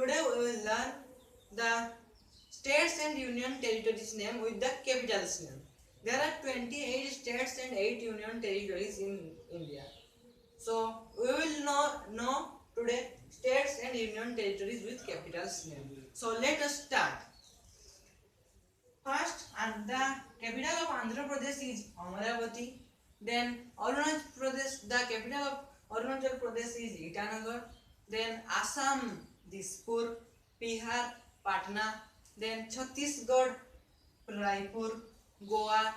Today we will learn the states and union territories name with the capitals name. There are 28 states and 8 union territories in India. So we will know today states and union territories with capitals name. So let us start. First, and the capital of Andhra Pradesh is Amaravati. Then Arunachal Pradesh, the capital of Arunachal Pradesh is Itanagar. Then Assam, Dispur. Bihar, Patna. Then Chhattisgarh, Raipur. Goa,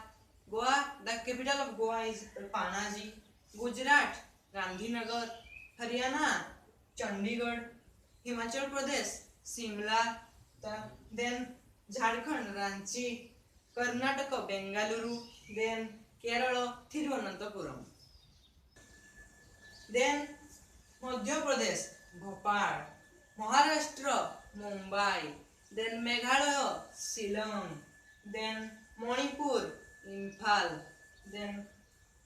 the capital of Goa is Panaji. Gujarat, Gandhinagar. Haryana, Chandigarh. Himachal Pradesh, Simla. Then Jharkhand, Ranchi. Karnataka, Bengaluru. Then Kerala, Thiruvananthapuram. Then Madhya Pradesh, Bhopal. Maharashtra, Mumbai. Then Meghalaya, Shillong. Then Manipur, Imphal. Then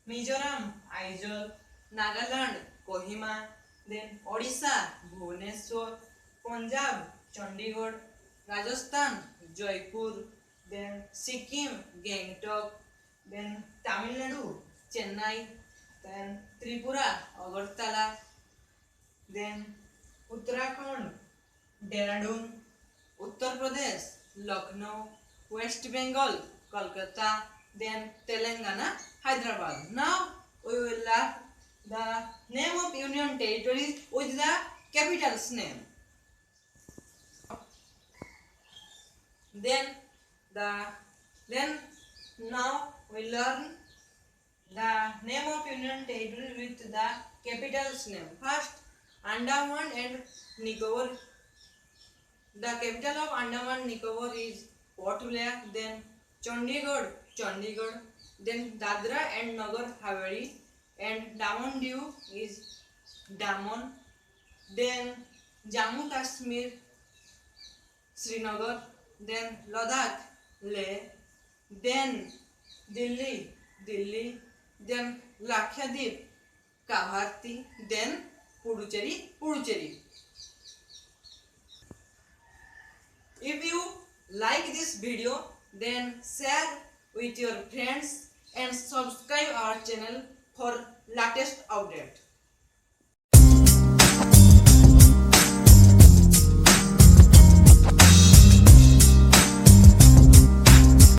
Mizoram, Aizawl. Nagaland, Kohima. Then Odisha, Bhubaneswar. Punjab, Chandigarh. Rajasthan, Jaipur. Then Sikkim, Gangtok. Then Tamil Nadu, Chennai. Then Tripura, Agartala. Then Uttarakhand, Dehradun. Uttar Pradesh, Lucknow. West Bengal, Kolkata. Then Telangana, Hyderabad. Now we will learn the name of union territories with the capitals name. Then now we learn the name of union territory with the capitals name. First, Andaman and Nicobar. The capital of Andaman and Nicobar is Port Blair. Then Chandigarh. Then Dadra and Nagar Haveli. And Daman Diu is Daman. Then Jammu Kashmir, Srinagar. Then Ladakh, Leh. Then Delhi. Then Lakshadweep, Kavaratti. Then Puducherry. If you like this video, then share with your friends and subscribe our channel for latest update.